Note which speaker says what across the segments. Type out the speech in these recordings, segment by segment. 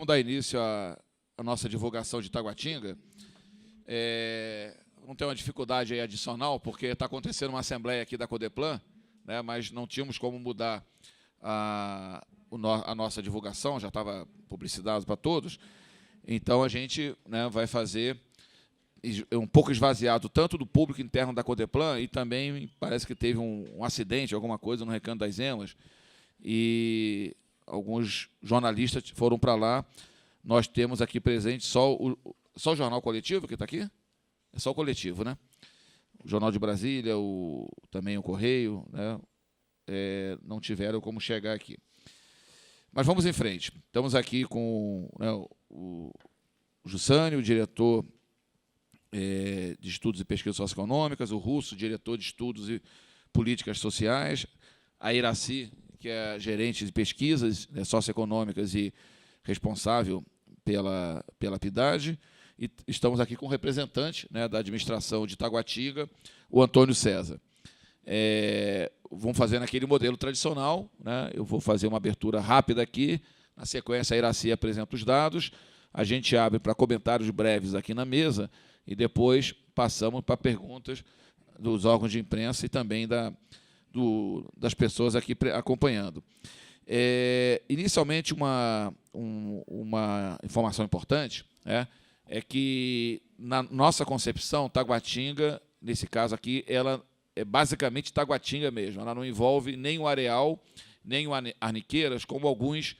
Speaker 1: Vamos dar início à nossa divulgação de Taguatinga. Vamos ter uma dificuldade aí adicional, porque está acontecendo uma assembleia aqui da Codeplan, né, mas não tínhamos como mudar a nossa divulgação, já estava publicidade para todos. Então, a gente, né, vai fazer um pouco esvaziado tanto do público interno da Codeplan e também parece que teve um acidente, alguma coisa no Recanto das Emas, e alguns jornalistas foram para lá. Nós temos aqui presente só o Jornal Coletivo, que está aqui? É só o Coletivo, né? O Jornal de Brasília, também o Correio, né? Não tiveram como chegar aqui. Mas vamos em frente. Estamos aqui com, né, o Jussânio, o diretor de Estudos e Pesquisas Socioeconômicas, o Russo, diretor de Estudos e Políticas Sociais, a Iraci, que é gerente de pesquisas, né, socioeconômicas e responsável pela PIDAD, e estamos aqui com o representante, né, da administração de Taguatinga, o Antônio César. Vamos fazer naquele modelo tradicional, né? Eu vou fazer uma abertura rápida aqui, na sequência a Iraci apresenta os dados, a gente abre para comentários breves aqui na mesa e depois passamos para perguntas dos órgãos de imprensa e também das pessoas aqui acompanhando. Inicialmente, uma informação importante é que, na nossa concepção, Taguatinga, nesse caso aqui, ela é basicamente Taguatinga mesmo. Ela não envolve nem o Areal, nem o Arniqueiras, como alguns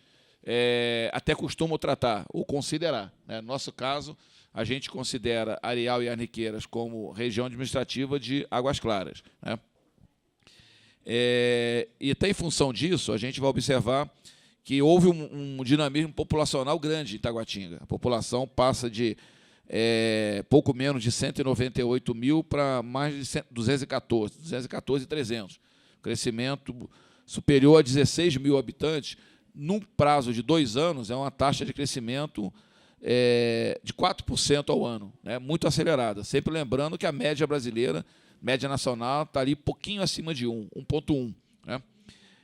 Speaker 1: até costumam tratar ou considerar, né? No nosso caso, a gente considera Areal e Arniqueiras como região administrativa de Águas Claras, né? E até em função disso, a gente vai observar que houve um dinamismo populacional grande em Taguatinga. A população passa de pouco menos de 198 mil para mais de 214.300. Crescimento superior a 16 mil habitantes. Num prazo de 2 anos, é uma taxa de crescimento de 4% ao ano, né? Muito acelerada. Sempre lembrando que a média brasileira, média nacional, está ali pouquinho acima de 1,1. Né?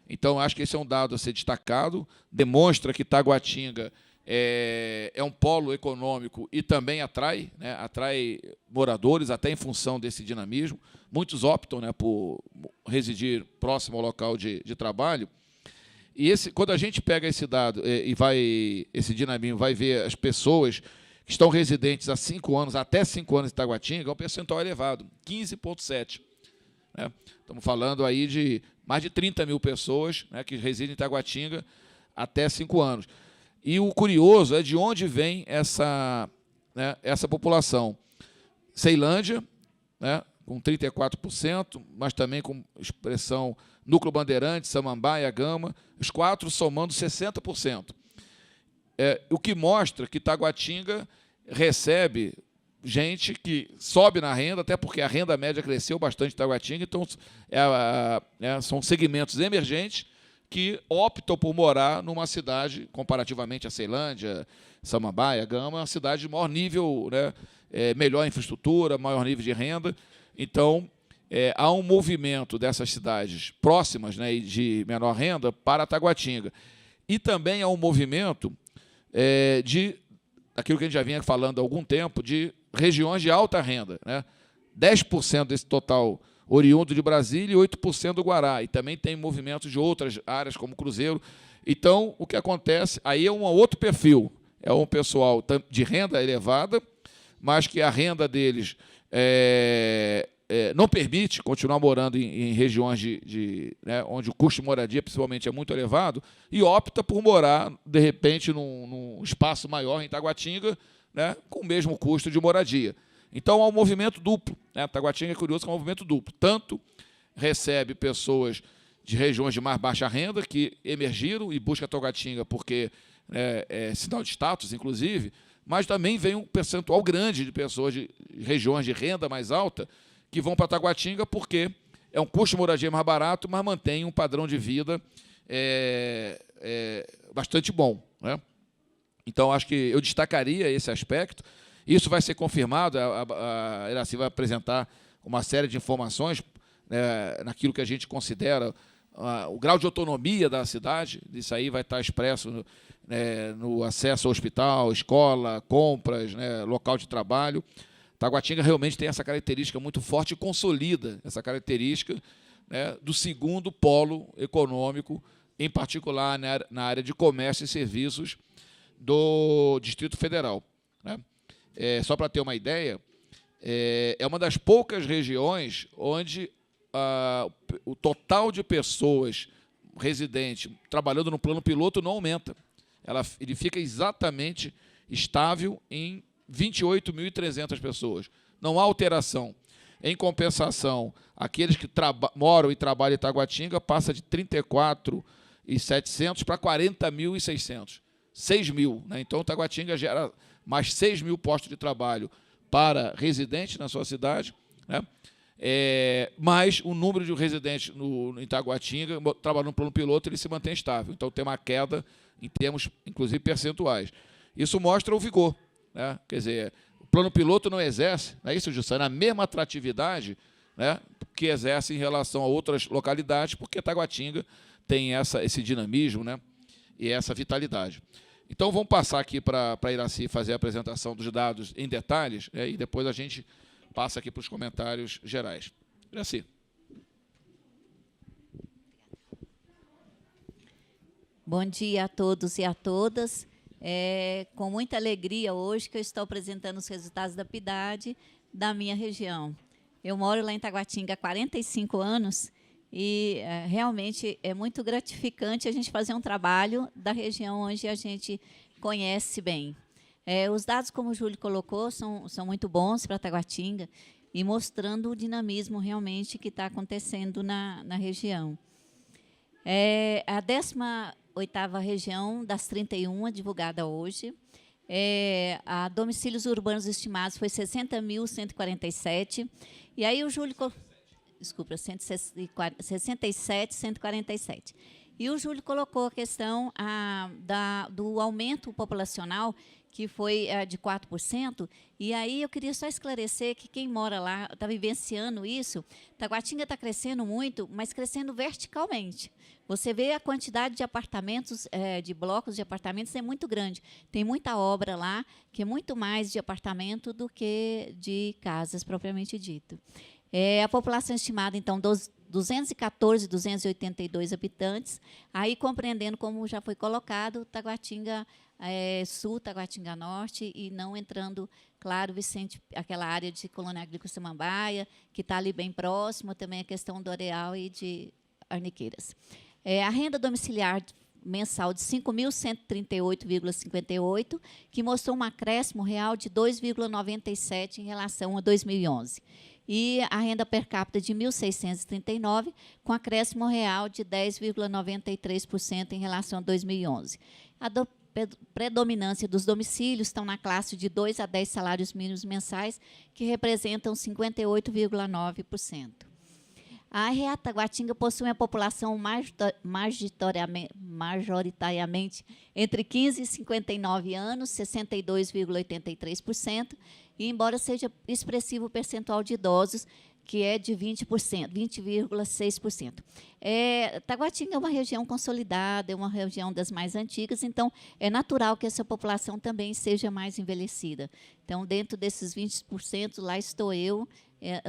Speaker 1: Então, acho que esse é um dado a ser destacado, demonstra que Taguatinga é um polo econômico e também atrai, né, atrai moradores, até em função desse dinamismo. Muitos optam, né, por residir próximo ao local de trabalho. E quando a gente pega esse dado esse dinamismo, vai ver as pessoas que estão residentes há 5 anos, até 5 anos em Taguatinga, é um percentual elevado, 15,7%. Né? Estamos falando aí de mais de 30 mil pessoas, né, que residem em Taguatinga até 5 anos. E o curioso é de onde vem essa população. Ceilândia, né, com 34%, mas também com expressão Núcleo Bandeirante, Samambaia, Gama, os 4 somando 60%. O que mostra que Taguatinga recebe gente que sobe na renda, até porque a renda média cresceu bastante em Taguatinga, então são segmentos emergentes que optam por morar numa cidade, comparativamente a Ceilândia, Samambaia, Gama, uma cidade de maior nível, né, melhor infraestrutura, maior nível de renda. Então, há um movimento dessas cidades próximas, né, e de menor renda para Taguatinga. E também há um movimento aquilo que a gente já vinha falando há algum tempo, de regiões de alta renda, né? 10% desse total oriundo de Brasília e 8% do Guará. E também tem movimentos de outras áreas, como Cruzeiro. Então, o que acontece, aí é um outro perfil. É um pessoal de renda elevada, mas que a renda deles não permite continuar morando em regiões né, onde o custo de moradia, principalmente, é muito elevado, e opta por morar, de repente, num espaço maior em Taguatinga, né, com o mesmo custo de moradia. Então, há um movimento duplo. Né? Taguatinga é curioso que é um movimento duplo. Tanto recebe pessoas de regiões de mais baixa renda que emergiram e buscam Taguatinga porque é sinal de status, inclusive, mas também vem um percentual grande de pessoas de regiões de renda mais alta que vão para Taguatinga porque é um custo de moradia mais barato, mas mantém um padrão de vida bastante bom. Né? Então, acho que eu destacaria esse aspecto. Isso vai ser confirmado, a Iraci vai apresentar uma série de informações naquilo que a gente considera o grau de autonomia da cidade, isso aí vai estar expresso no acesso ao hospital, escola, compras, né, local de trabalho. Taguatinga realmente tem essa característica muito forte e consolida essa característica, né, do segundo polo econômico, em particular na área de comércio e serviços do Distrito Federal, né? Só para ter uma ideia, é uma das poucas regiões onde o total de pessoas residentes trabalhando no plano piloto não aumenta. Ele fica exatamente estável em 28.300 pessoas. Não há alteração. Em compensação, aqueles que moram e trabalham em Taguatinga passa de 34.700 para 40.600. 6.000. Né? Então, Taguatinga gera mais 6.000 postos de trabalho para residentes na sua cidade, né? Mas o número de residentes em Taguatinga, trabalhando no plano piloto, ele se mantém estável. Então, tem uma queda em termos, inclusive, percentuais. Isso mostra o vigor, né? Quer dizer, o plano piloto não exerce, não é isso, Jussana, a mesma atratividade, né, que exerce em relação a outras localidades, porque Taguatinga tem esse dinamismo, né, e essa vitalidade. Então, vamos passar aqui para a Iracy fazer a apresentação dos dados em detalhes, né, e depois a gente passa aqui para os comentários gerais. Iracy.
Speaker 2: Bom dia a todos e a todas. É com muita alegria hoje que eu estou apresentando os resultados da PIDAD da minha região. Eu moro lá em Taguatinga há 45 anos e realmente é muito gratificante a gente fazer um trabalho da região onde a gente conhece bem. Os dados, como o Júlio colocou, são muito bons para Taguatinga e mostrando o dinamismo realmente que está acontecendo na região. A 18ª região das 31, divulgada hoje. A domicílios urbanos estimados foi 60.147. E aí o Júlio... Desculpa, 67.147. E o Júlio colocou a questão do aumento populacional, que foi de 4%, e aí eu queria só esclarecer que quem mora lá está vivenciando isso. Taguatinga está crescendo muito, mas crescendo verticalmente. Você vê a quantidade de apartamentos, de blocos de apartamentos é muito grande. Tem muita obra lá, que é muito mais de apartamento do que de casas, propriamente dito. A população estimada, então, 214.282 habitantes, aí compreendendo, como já foi colocado, Taguatinga Sul, Taguatinga Norte, e não entrando, claro, Vicente, aquela área de Colônia Agrícola Samambaia, que está ali bem próximo, também a questão do Areal e de Arniqueiras. A renda domiciliar mensal de 5.138,58, que mostrou um acréscimo real de 2,97 em relação a 2011. E a renda per capita de 1.639, com acréscimo real de 10,93% em relação a 2011. A predominância dos domicílios estão na classe de 2 a 10 salários mínimos mensais, que representam 58,9%. A RA Taguatinga possui uma população majoritariamente entre 15 e 59 anos, 62,83%, e embora seja expressivo o percentual de idosos, que é de 20%, 20,6%. Taguatinga é uma região consolidada, é uma região das mais antigas, então é natural que essa população também seja mais envelhecida. Então, dentro desses 20%, lá estou eu. Eu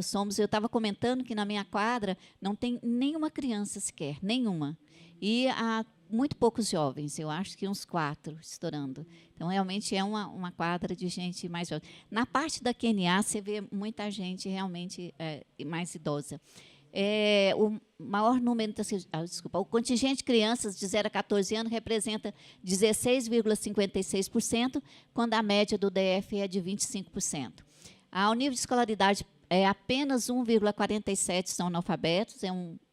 Speaker 2: estava comentando que na minha quadra não tem nenhuma criança sequer, nenhuma. E há muito poucos jovens, eu acho que uns 4 estourando. Então, realmente é uma quadra de gente mais jovem. Na parte da QNA, você vê muita gente realmente mais idosa. O maior número, o contingente de crianças de 0 a 14 anos representa 16,56%, quando a média do DF é de 25%. O nível de escolaridade apenas 1,47 são analfabetos,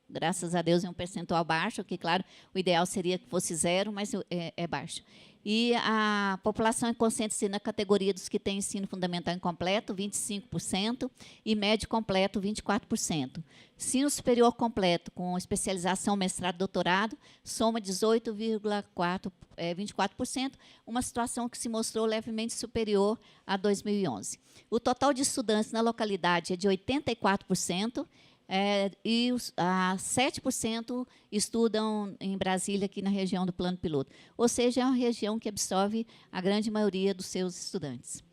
Speaker 2: graças a Deus, é um percentual baixo, que, claro, o ideal seria que fosse 0, mas é baixo. E a população é consciente na categoria dos que têm ensino fundamental incompleto, 25%, e médio completo, 24%. Ensino superior completo, com especialização, mestrado, doutorado, soma 18,24%, uma situação que se mostrou levemente superior a 2011. O total de estudantes na localidade é de 84%, e 7% estudam em Brasília, aqui na região do Plano Piloto. Ou seja, é uma região que absorve a grande maioria dos seus estudantes.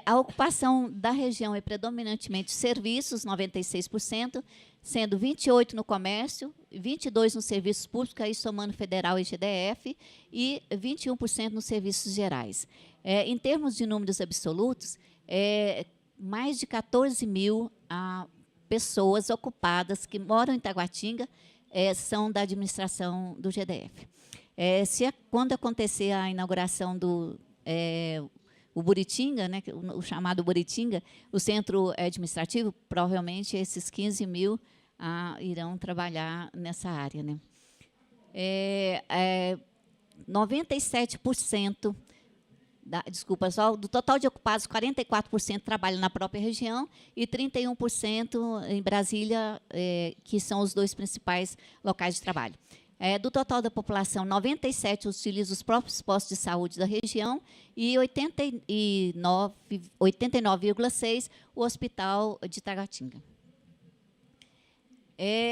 Speaker 2: A ocupação da região é predominantemente serviços, 96%, sendo 28% no comércio, 22% nos serviços públicos, aí somando federal e GDF, e 21% nos serviços gerais. Em termos de números absolutos, mais de 14 mil pessoas ocupadas que moram em Taguatinga são da administração do GDF. Quando acontecer a inauguração do o Buritinga, né, o chamado Buritinga, o centro administrativo, provavelmente esses 15 mil irão trabalhar nessa área, né. 97% do total de ocupados, 44% trabalham na própria região e 31% em Brasília, que são os dois principais locais de trabalho. Do total da população, 97% utiliza os próprios postos de saúde da região e 89,6% o hospital de Taguatinga.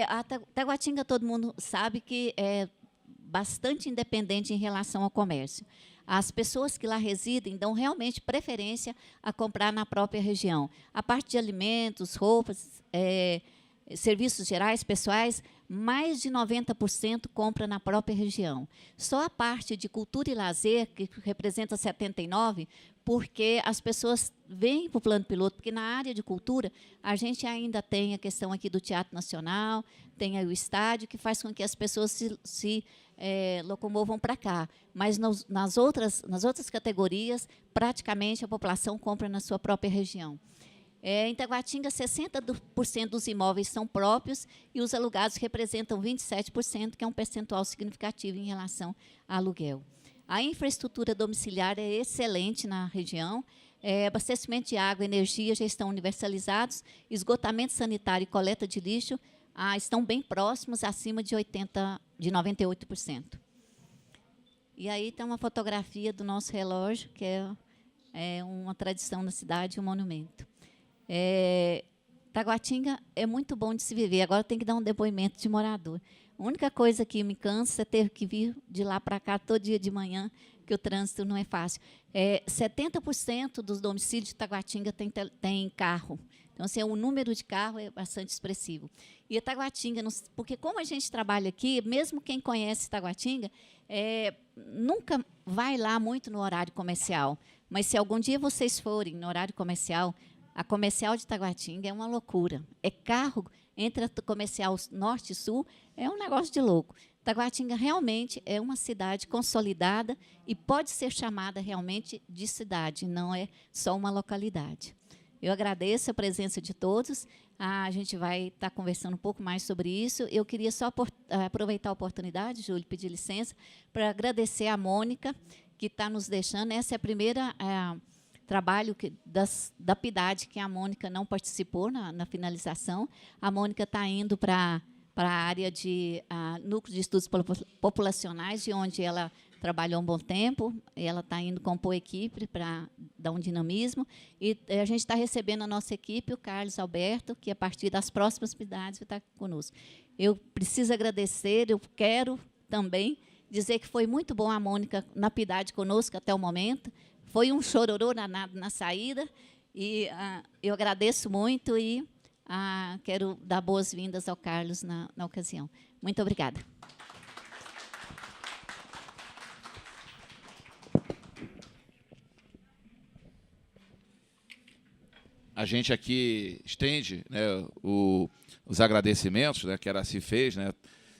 Speaker 2: A Taguatinga, todo mundo sabe que é bastante independente em relação ao comércio. As pessoas que lá residem dão realmente preferência a comprar na própria região. A parte de alimentos, roupas, serviços gerais, pessoais, mais de 90% compra na própria região. Só a parte de cultura e lazer, que representa 79%, porque as pessoas vêm para o Plano Piloto, porque na área de cultura a gente ainda tem a questão aqui do Teatro Nacional, tem aí o estádio, que faz com que as pessoas se locomovam para cá. Mas nas outras categorias, praticamente a população compra na sua própria região. Em Taguatinga, 60% dos imóveis são próprios e os alugados representam 27%, que é um percentual significativo em relação ao aluguel. A infraestrutura domiciliar é excelente na região. Abastecimento de água, energia já estão universalizados. Esgotamento sanitário e coleta de lixo estão bem próximos, acima de 98%. E aí tem uma fotografia do nosso relógio, que é uma tradição na cidade, um monumento. Taguatinga é muito bom de se viver. Agora tem que dar um depoimento de morador. A única coisa que me cansa é ter que vir de lá para cá todo dia de manhã, que o trânsito não é fácil. 70% dos domicílios de Taguatinga tem carro. Então, assim, o número de carro é bastante expressivo. E a Taguatinga, porque como a gente trabalha aqui, mesmo quem conhece Taguatinga, nunca vai lá muito no horário comercial. Mas se algum dia vocês forem no horário comercial, a comercial de Taguatinga é uma loucura. Carro entre a comercial norte e sul, é um negócio de louco. Taguatinga realmente é uma cidade consolidada e pode ser chamada realmente de cidade, não é só uma localidade. Eu agradeço a presença de todos. A gente vai estar conversando um pouco mais sobre isso. Eu queria só aproveitar a oportunidade, Júlio, pedir licença, para agradecer a Mônica, que está nos deixando. Essa é a primeira trabalho da PIDAD que a Mônica não participou na finalização. A Mônica está indo para a área de núcleo de estudos populacionais, de onde ela trabalhou um bom tempo. Ela está indo compor equipe para dar um dinamismo. E a gente está recebendo a nossa equipe, o Carlos Alberto, que, a partir das próximas PIDADs, vai estar conosco. Eu preciso agradecer, eu quero também dizer que foi muito bom a Mônica na PIDAD conosco até o momento. Foi um chororô na saída, e eu agradeço muito e quero dar boas-vindas ao Carlos na ocasião. Muito obrigada.
Speaker 1: A gente aqui estende, né, os agradecimentos, né, que a Araci fez, né,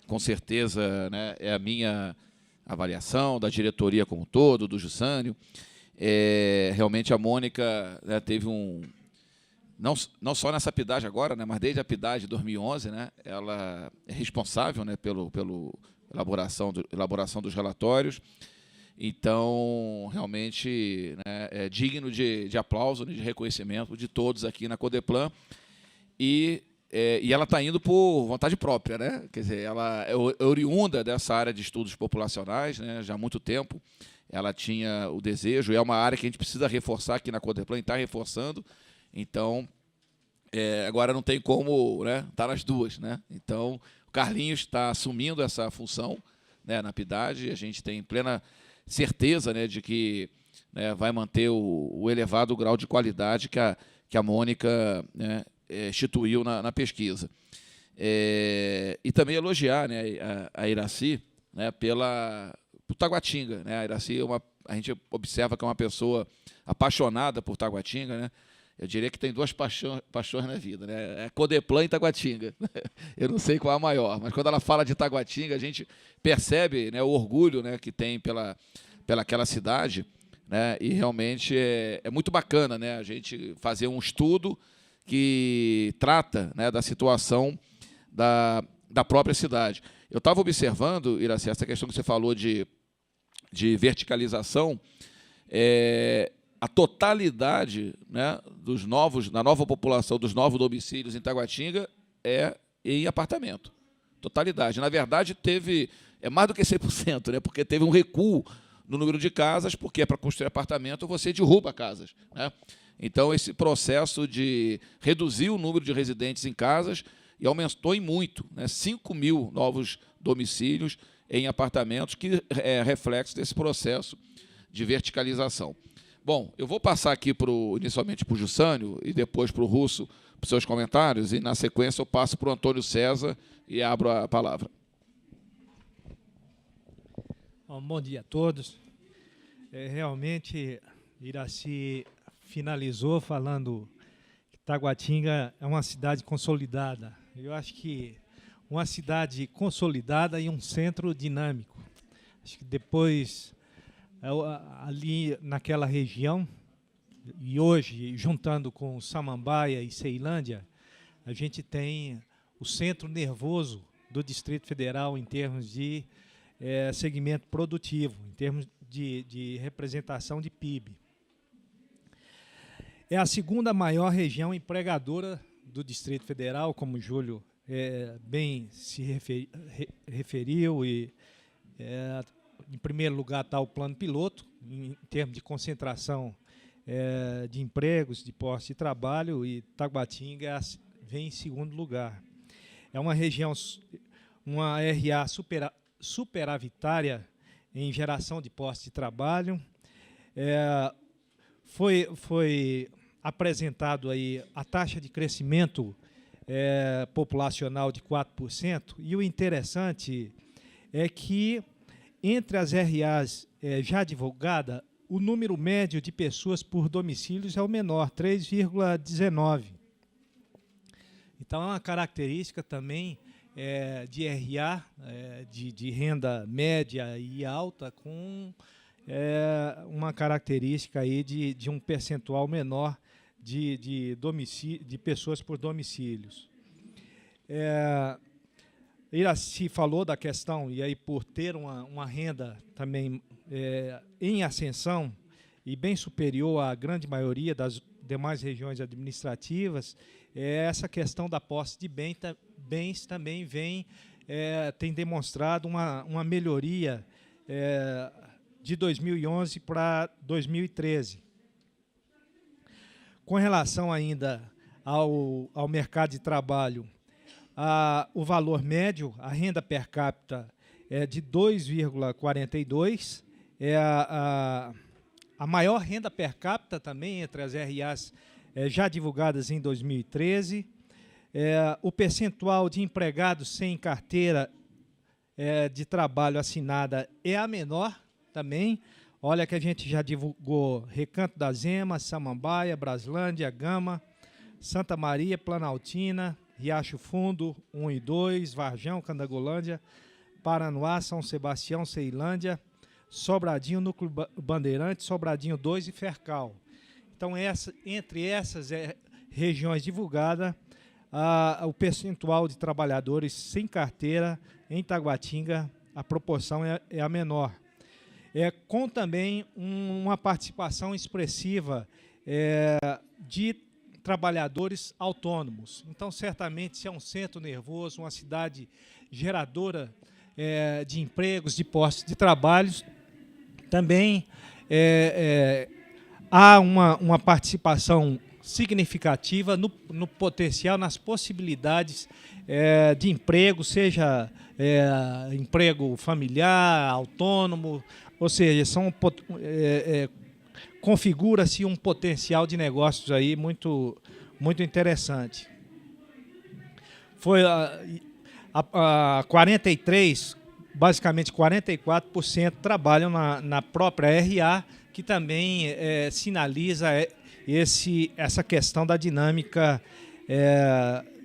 Speaker 1: com certeza, né, é a minha avaliação, da diretoria como um todo, do Jussânio. Realmente a Mônica, né, teve não só nessa PIDAD agora, né, mas desde a PIDAD de 2011, né, ela é responsável, né, pela elaboração dos relatórios. Então, realmente, né, é digno de aplauso, de reconhecimento de todos aqui na Codeplan. E ela está indo por vontade própria, né? Quer dizer, ela é oriunda dessa área de estudos populacionais, né, já há muito tempo. Ela tinha o desejo, e é uma área que a gente precisa reforçar aqui na Codeplan, e está reforçando. Então, agora não tem como, né, estar nas duas, né? Então, o Carlinhos está assumindo essa função, né, na PIDAD. A gente tem plena certeza, né, de que, né, vai manter o elevado grau de qualidade que a Mônica, né, instituiu na pesquisa. E também elogiar, né, a Iracy, né, por Taguatinga, né? A Iracy a gente observa que é uma pessoa apaixonada por Taguatinga, né? Eu diria que tem duas paixões na vida, né? É Codeplan e Taguatinga. Eu não sei qual é a maior, mas quando ela fala de Taguatinga, a gente percebe, né, o orgulho, né, que tem pela aquela cidade, né? E realmente é muito bacana, né, a gente fazer um estudo que trata, né, da situação da própria cidade. Eu estava observando, Iracy, essa questão que você falou de verticalização, a totalidade, né, da nova população, dos novos domicílios em Taguatinga é em apartamento. Totalidade. Na verdade, é mais do que 100%, né, porque teve um recuo no número de casas, porque para construir apartamento você derruba casas, né? Então, esse processo de reduzir o número de residentes em casas e aumentou em muito, né, 5.000 novos domicílios em apartamentos, que é reflexo desse processo de verticalização. Bom, eu vou passar aqui inicialmente para o Jussânio e depois para o Russo, para os seus comentários, e, na sequência, eu passo para o Antônio César e abro a palavra.
Speaker 3: Bom dia a todos. Realmente, Iracy finalizou falando que Taguatinga é uma cidade consolidada. Eu acho que uma cidade consolidada e um centro dinâmico. Acho que depois, ali naquela região, e hoje, juntando com Samambaia e Ceilândia, a gente tem o centro nervoso do Distrito Federal em termos de segmento produtivo, em termos de representação de PIB. É a segunda maior região empregadora do Distrito Federal, como o Júlio bem se referiu, e em primeiro lugar está o plano piloto, em termos de concentração de empregos, de posse de trabalho, e Taguatinga vem em segundo lugar. É uma região, uma RA superavitária em geração de posse de trabalho. Foi apresentado aí a taxa de crescimento populacional de 4%, e o interessante é que, entre as RAs já divulgadas, o número médio de pessoas por domicílios é o menor, 3,19. Então, é uma característica também de RA, de renda média e alta, com uma característica aí de um percentual menor de pessoas por domicílios. Iracy falou da questão, e aí por ter uma renda também em ascensão e bem superior à grande maioria das demais regiões administrativas, essa questão da posse de bens também tem demonstrado uma melhoria de 2011 para 2013. Com relação ainda ao mercado de trabalho, o valor médio, a renda per capita é de 2,42, a maior renda per capita também entre as RAs já divulgadas em 2013. O percentual de empregados sem carteira de trabalho assinada é a menor também. Olha que a gente já divulgou Recanto das Emas, Samambaia, Braslândia, Gama, Santa Maria, Planaltina, Riacho Fundo, 1 e 2, Varjão, Candangolândia, Paranoá, São Sebastião, Ceilândia, Sobradinho, Núcleo Bandeirante, Sobradinho 2 e Fercal. Então, entre essas regiões divulgadas, o percentual de trabalhadores sem carteira em Taguatinga, a proporção é a menor. Com também uma participação expressiva de trabalhadores autônomos. Então, certamente, se é um centro nervoso, uma cidade geradora de empregos, de postos de trabalhos, também há uma participação significativa no potencial, nas possibilidades de emprego, seja emprego familiar, autônomo, ou seja, configura-se um potencial de negócios aí muito, muito interessante. Foi a 43, basicamente 44% trabalham na própria RA, que também sinaliza essa questão da dinâmica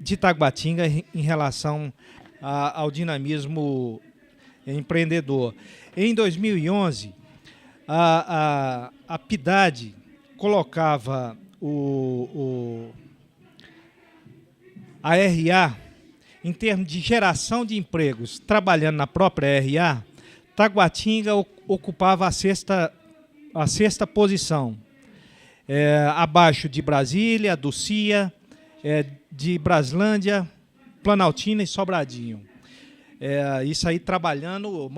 Speaker 3: de Taguatinga em relação ao dinamismo empreendedor. Em 2011, a PIDAD colocava a RA, em termos de geração de empregos, trabalhando na própria RA, Taguatinga ocupava a sexta posição, abaixo de Brasília, do CIA, de Braslândia, Planaltina e Sobradinho. Isso aí trabalhando,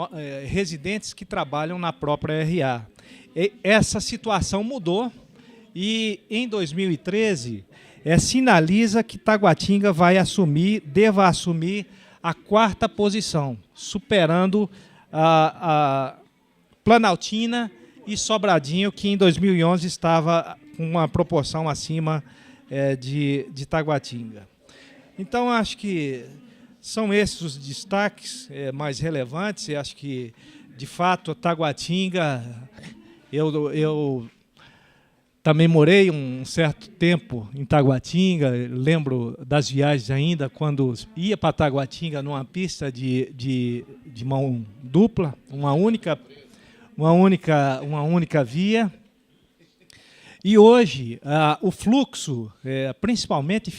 Speaker 3: residentes que trabalham na própria RA. Essa situação mudou e, em 2013, sinaliza que Taguatinga deva assumir a 4ª posição, superando a Planaltina e Sobradinho, que em 2011 estava com uma proporção acima de Taguatinga. Então, acho que são esses os destaques mais relevantes. Eu acho que, de fato, Taguatinga, eu também morei um certo tempo em Taguatinga, lembro das viagens ainda, quando ia para Taguatinga numa pista de mão dupla, uma única via. E hoje, o fluxo, principalmente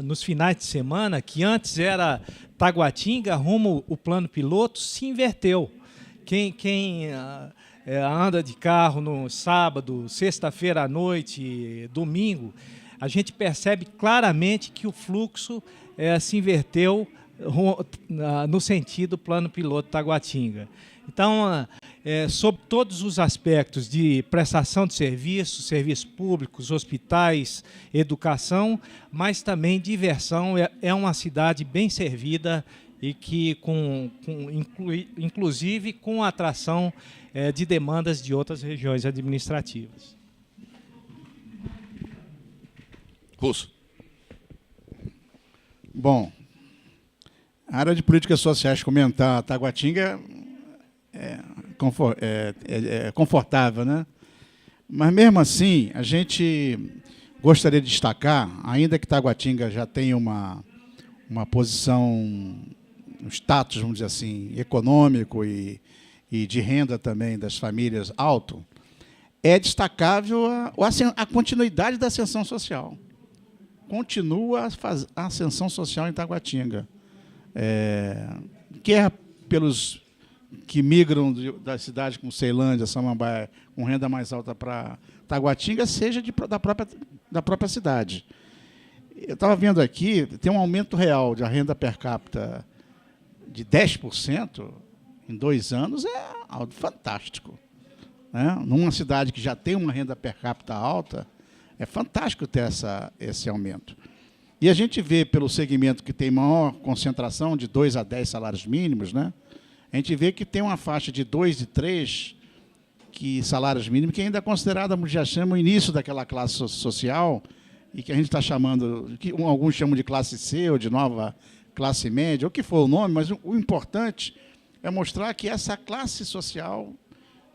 Speaker 3: nos finais de semana, que antes era Taguatinga rumo o plano piloto, se inverteu. Quem anda de carro no sábado, sexta-feira à noite, domingo, a gente percebe claramente que o fluxo se inverteu no sentido plano piloto Taguatinga. Então, sobre todos os aspectos de prestação de serviços públicos, hospitais, educação, mas também diversão, é uma cidade bem servida e que, inclusive, com a atração de demandas de outras regiões administrativas.
Speaker 1: Russo.
Speaker 4: Bom, a área de políticas sociais, comentar Taguatinga é confortável, né? Mas, mesmo assim, a gente gostaria de destacar, ainda que Taguatinga já tenha uma posição, um status, vamos dizer assim, econômico e de renda também das famílias alto, é destacável a continuidade da ascensão social. Continua a ascensão social em Taguatinga. Quer pelos que migram da cidade como Ceilândia, Samambaia, com renda mais alta para Taguatinga, seja da própria cidade. Eu estava vendo aqui, tem um aumento real de renda per capita de 10% em 2 anos, é algo fantástico. Né? Numa cidade que já tem uma renda per capita alta, é fantástico ter esse aumento. E a gente vê, pelo segmento que tem maior concentração, de 2 a 10 salários mínimos, né? A gente vê que tem uma faixa de 2 e 3 salários mínimos, que ainda é considerada, já chama o início daquela classe social, e que a gente está chamando, que alguns chamam de classe C, ou de nova classe média, ou que for o nome, mas o importante é mostrar que essa classe social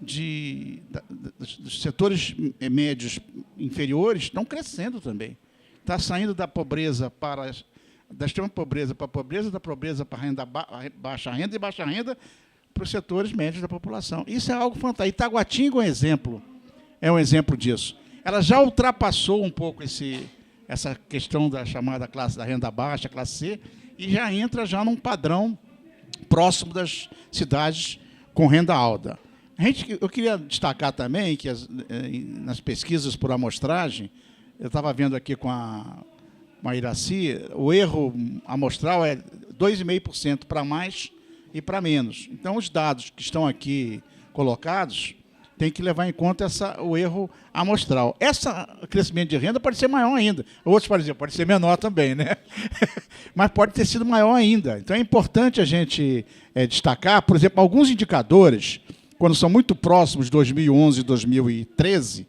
Speaker 4: dos setores médios inferiores estão crescendo também. Está saindo da pobreza da extrema pobreza para a pobreza, da pobreza para a baixa renda, e baixa renda para os setores médios da população. Isso é algo fantástico. Itaguatinga é um exemplo disso. Ela já ultrapassou um pouco essa questão da chamada classe da renda baixa, classe C, e já entra num padrão próximo das cidades com renda alta. Eu queria destacar também que nas pesquisas por amostragem, eu estava vendo aqui com a Iraci, o erro amostral é 2,5% para mais e para menos. Então, os dados que estão aqui colocados tem que levar em conta o erro amostral. Esse crescimento de renda pode ser maior ainda. Outros podem dizer, pode ser menor também, né? Mas pode ter sido maior ainda. Então é importante a gente destacar, por exemplo, alguns indicadores, quando são muito próximos de 2011 e 2013,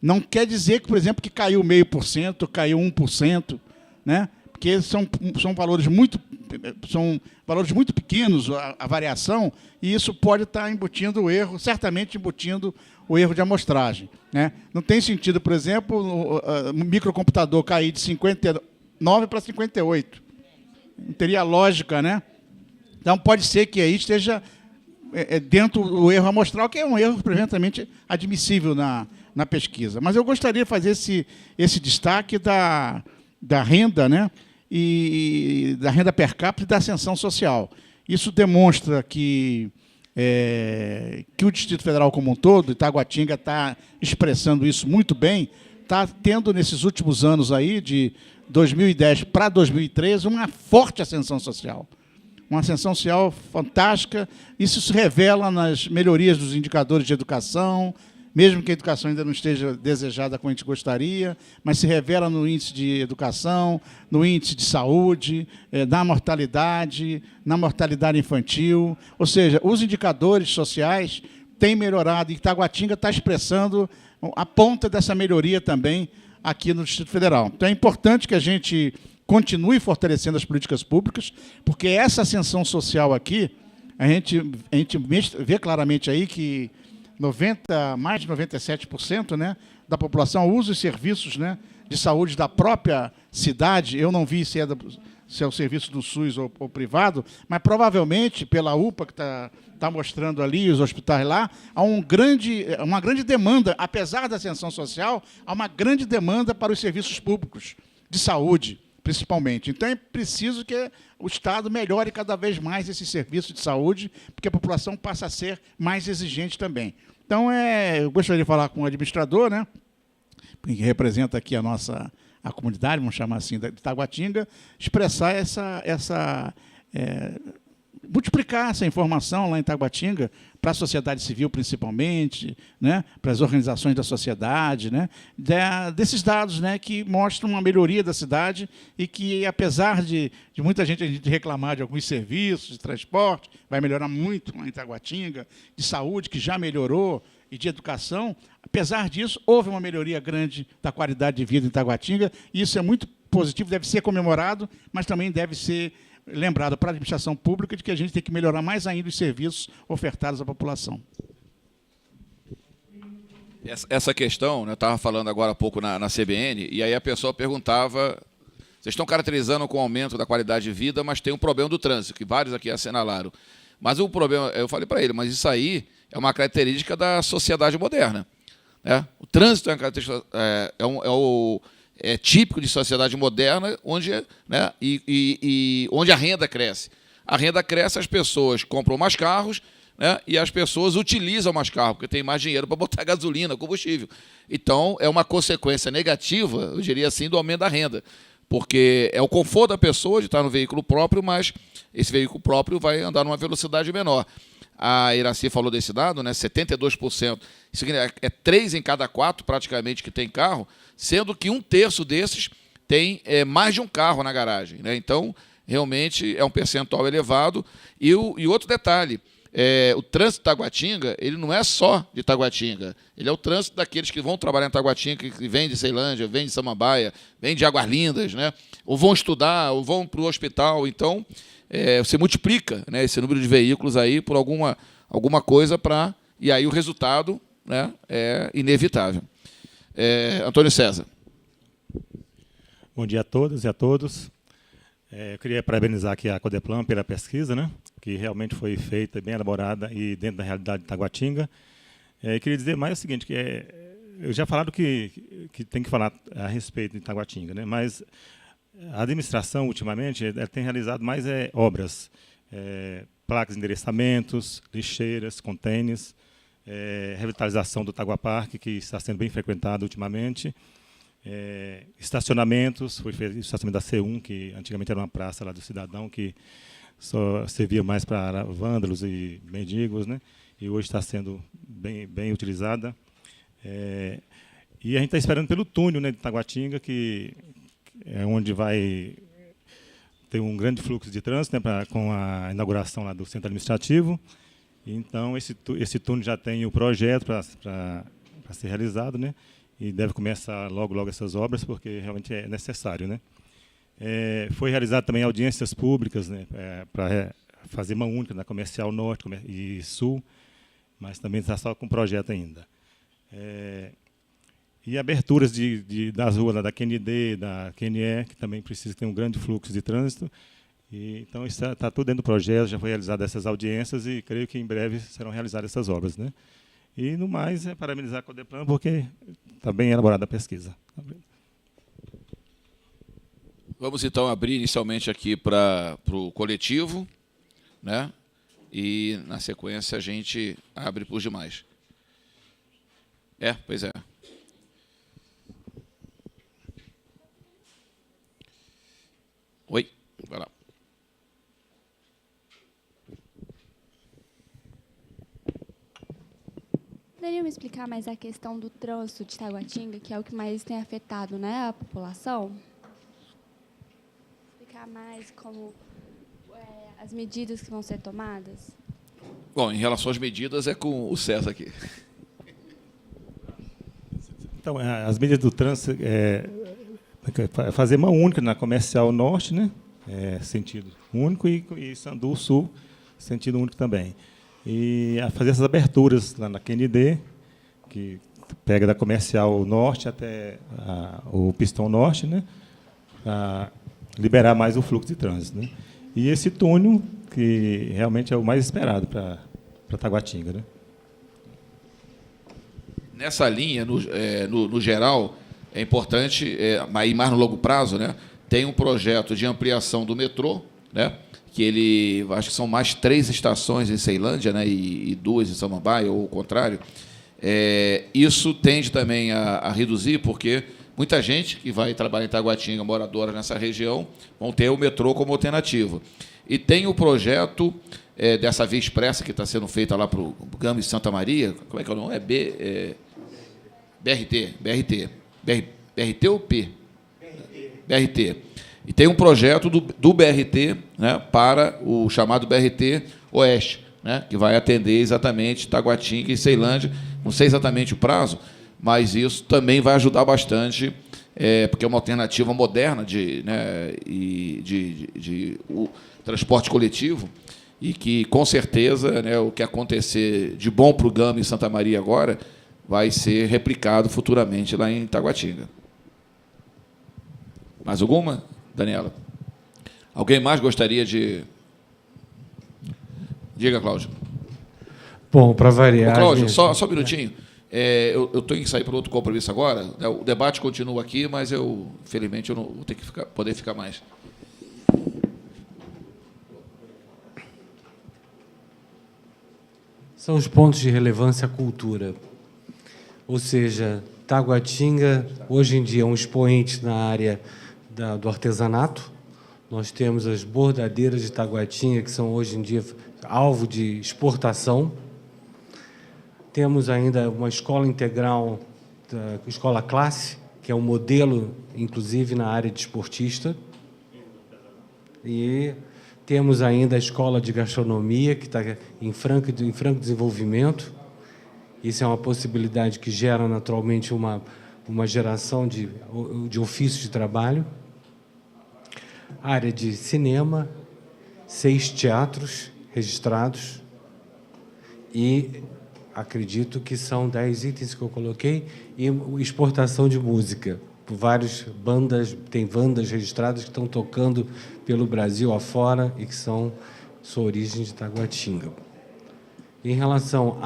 Speaker 4: não quer dizer que, por exemplo, que caiu 0,5%, caiu 1%, né? Porque são valores muito pequenos, a variação, e isso pode estar embutindo o erro, certamente embutindo o erro de amostragem, né? Não tem sentido, por exemplo, o microcomputador cair de 59 para 58. Não teria lógica, né? Então, pode ser que aí esteja dentro do erro amostral, que é um erro perfeitamente admissível na pesquisa. Mas eu gostaria de fazer esse destaque da renda, né? E da renda per capita e da ascensão social. Isso demonstra que o Distrito Federal como um todo, Itaguatinga está expressando isso muito bem, está tendo nesses últimos anos aí, de 2010 para 2013, uma forte ascensão social. Uma ascensão social fantástica. Isso se revela nas melhorias dos indicadores de educação, mesmo que a educação ainda não esteja desejada como a gente gostaria, mas se revela no índice de educação, no índice de saúde, na mortalidade infantil. Ou seja, os indicadores sociais têm melhorado, e Itaguatinga está expressando a ponta dessa melhoria também aqui no Distrito Federal. Então é importante que a gente continue fortalecendo as políticas públicas, porque essa ascensão social aqui, a gente vê claramente aí que mais de 97%, né, da população usa os serviços, né, de saúde da própria cidade. Eu não vi se é o serviço do SUS ou privado, mas provavelmente pela UPA que está mostrando ali, os hospitais lá, há uma grande demanda, apesar da ascensão social, há uma grande demanda para os serviços públicos de saúde, principalmente. Então, é preciso que o Estado melhore cada vez mais esse serviço de saúde, porque a população passa a ser mais exigente também. Então, eu gostaria de falar com o administrador, né, que representa aqui a comunidade, vamos chamar assim, de Itaguatinga, expressar multiplicar essa informação lá em Itaguatinga para a sociedade civil, principalmente, né, para as organizações da sociedade, né, desses dados, né, que mostram uma melhoria da cidade e que, apesar de muita gente reclamar de alguns serviços de transporte, vai melhorar muito lá em Itaguatinga, de saúde, que já melhorou, e de educação, apesar disso, houve uma melhoria grande da qualidade de vida em Itaguatinga, e isso é muito positivo, deve ser comemorado, mas também deve ser lembrado para a administração pública de que a gente tem que melhorar mais ainda os serviços ofertados à população.
Speaker 1: Essa questão, né, eu estava falando agora há pouco na CBN, e aí a pessoa perguntava, vocês estão caracterizando com o aumento da qualidade de vida, mas tem um problema do trânsito, que vários aqui assinalaram. Mas o problema, eu falei para ele, mas isso aí é uma característica da sociedade moderna, né? O trânsito é uma característica, é típico de sociedade moderna, onde, né, onde a renda cresce. A renda cresce, as pessoas compram mais carros, né, e as pessoas utilizam mais carros, porque tem mais dinheiro para botar gasolina, combustível. Então, é uma consequência negativa, eu diria assim, do aumento da renda, porque é o conforto da pessoa de estar no veículo próprio, mas esse veículo próprio vai andar numa velocidade menor. A Iraci falou desse dado, né, 72%. Isso é 3 em cada 4, praticamente, que tem carro, sendo que 1/3 desses tem mais de um carro na garagem, né? Então, realmente, é um percentual elevado. E outro detalhe, o trânsito de Itaguatinga, ele não é só de Itaguatinga, ele é o trânsito daqueles que vão trabalhar em Itaguatinga, que vêm de Ceilândia, vêm de Samambaia, vêm de Águas Lindas, né? Ou vão estudar, ou vão para o hospital. Então, você multiplica, né, esse número de veículos aí por alguma coisa e aí o resultado, né, é inevitável. Antônio César.
Speaker 5: Bom dia a todas e a todos. Eu queria parabenizar aqui a Codeplan pela pesquisa, né, que realmente foi feita, bem elaborada e dentro da realidade de Itaguatinga. Queria dizer mais o seguinte, que eu já falaram que tem que falar a respeito de Itaguatinga, né, mas a administração, ultimamente, tem realizado mais obras, placas de endereçamentos, lixeiras, contêineres, revitalização do Tagua Parque, que está sendo bem frequentado ultimamente, estacionamentos, foi feito o estacionamento da C1, que antigamente era uma praça lá do Cidadão, que só servia mais para vândalos e mendigos, né? e hoje está sendo bem utilizada. E a gente está esperando pelo túnel, né, de Taguatinga, que é onde vai ter um grande fluxo de trânsito, né, com a inauguração lá do centro administrativo. Então, esse túnel já tem o projeto para ser realizado, né, e deve começar logo essas obras, porque realmente é necessário, né. Foi realizado também audiências públicas, né, para fazer uma única na Comercial Norte e Sul, mas também está só com projeto ainda. E aberturas das ruas da QND, da QNE, que também precisa ter um grande fluxo de trânsito. Então, está tudo dentro do projeto, já foi realizadas essas audiências e creio que em breve serão realizadas essas obras, né? E, no mais, parabenizar a Codeplan, porque está bem elaborada a pesquisa.
Speaker 1: Vamos, então, abrir inicialmente aqui para o coletivo, né? E, na sequência, a gente abre para os demais. Pois é. Oi, vai lá.
Speaker 6: Poderiam me explicar mais a questão do trânsito de Taguatinga, que é o que mais tem afetado, né, a população? Explicar mais como as medidas que vão ser tomadas?
Speaker 1: Bom, em relação às medidas, é com o César aqui.
Speaker 5: Então, as medidas do trânsito fazer uma única na Comercial Norte, né, sentido único, e Sandu Sul, sentido único também. E a fazer essas aberturas lá na QND, que pega da Comercial Norte até o Pistão Norte, né, para liberar mais o fluxo de trânsito, né. E esse túnel, que realmente é o mais esperado para Taguatinga, né.
Speaker 1: Nessa linha, no geral, é importante, mas mais no longo prazo, né, tem um projeto de ampliação do metrô, né, que acho que são mais 3 estações em Ceilândia, né, e 2 em Samambaia, ou o contrário. Isso tende também a reduzir, porque muita gente que vai trabalhar em Taguatinga, moradora nessa região, vão ter o metrô como alternativa. E tem o projeto dessa via expressa que está sendo feita lá para o Gama e Santa Maria. Como é que é o nome? BRT ou P? BRT. E tem um projeto do BRT, né, para o chamado BRT Oeste, né, que vai atender exatamente Taguatinga e Ceilândia. Não sei exatamente o prazo, mas isso também vai ajudar bastante, porque é uma alternativa moderna de transporte coletivo, e que, com certeza, né, o que acontecer de bom para o Gama e Santa Maria agora vai ser replicado futuramente lá em Taguatinga. Mais alguma, Daniela? Alguém mais gostaria de... Diga, Cláudio.
Speaker 7: Bom, para variar...
Speaker 1: Ô, Cláudio, só um minutinho. Eu tenho que sair para outro compromisso agora. O debate continua aqui, mas infelizmente, eu não vou ter que poder ficar mais.
Speaker 7: São os pontos de relevância à cultura. Ou seja, Taguatinga, hoje em dia, é um expoente na área do artesanato. Nós temos as bordadeiras de Taguatinga, que são, hoje em dia, alvo de exportação. Temos ainda uma escola integral, escola classe, que é um modelo, inclusive, na área de esportista. E temos ainda a escola de gastronomia, que está em franco desenvolvimento. Isso é uma possibilidade que gera, naturalmente, uma geração de ofícios de trabalho. Área de cinema, 6 teatros registrados e, acredito que são 10 itens que eu coloquei, e exportação de música. Tem bandas registradas que estão tocando pelo Brasil afora e que são sua origem de Taguatinga. Em relação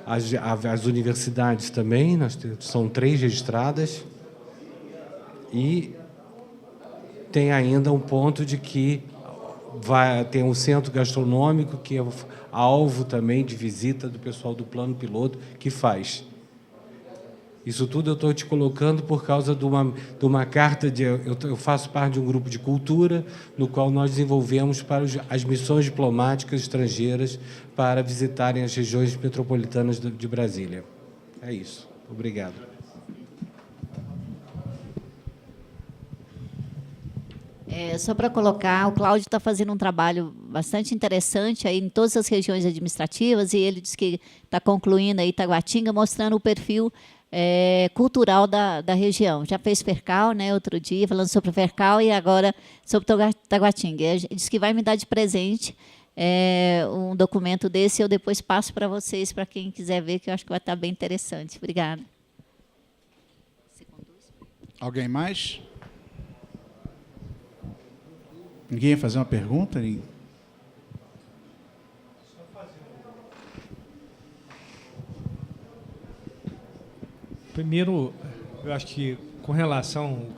Speaker 7: às universidades também, são 3 registradas, e tem ainda um ponto de que tem um centro gastronômico que é alvo também de visita do pessoal do Plano Piloto, que faz. Isso tudo eu estou te colocando por causa de uma carta de... Eu faço parte de um grupo de cultura, no qual nós desenvolvemos para as missões diplomáticas estrangeiras para visitarem as regiões metropolitanas de Brasília. É isso. Obrigado.
Speaker 2: Só para colocar, o Cláudio está fazendo um trabalho bastante interessante aí em todas as regiões administrativas, e ele disse que está concluindo aí Taguatinga, mostrando o perfil cultural da região. Já fez Fercal, né, outro dia, falando sobre o Fercal, e agora sobre Taguatinga. Ele disse que vai me dar de presente um documento desse, eu depois passo para vocês, para quem quiser ver, que eu acho que vai estar bem interessante. Obrigada.
Speaker 4: Alguém mais? Ninguém ia fazer uma pergunta?
Speaker 3: Primeiro, eu acho que com relação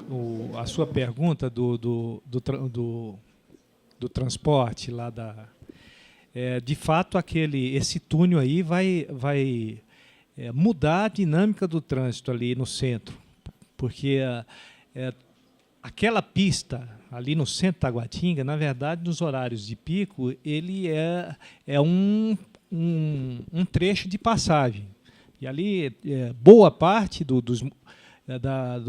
Speaker 3: à sua pergunta do transporte lá de fato esse túnel aí vai mudar a dinâmica do trânsito ali no centro, porque aquela pista ali no centro de Taguatinga, na verdade, nos horários de pico, ele é um trecho de passagem. E ali, boa parte do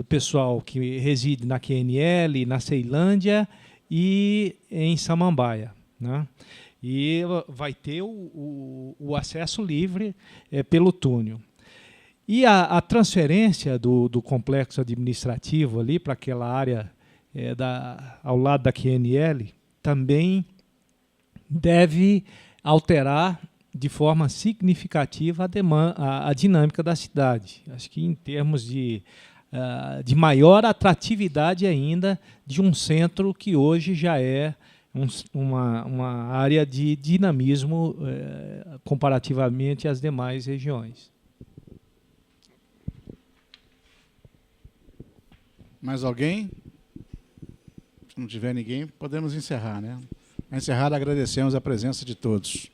Speaker 3: pessoal que reside na QNL, na Ceilândia e em Samambaia, né? E vai ter o acesso livre pelo túnel. E a transferência do complexo administrativo ali para aquela área ao lado da QNL também deve alterar de forma significativa a dinâmica da cidade. Acho que em termos de maior atratividade ainda de um centro que hoje já é uma área de dinamismo comparativamente às demais regiões.
Speaker 4: Mais alguém? Se não tiver ninguém, podemos encerrar, né? Encerrado, agradecemos a presença de todos.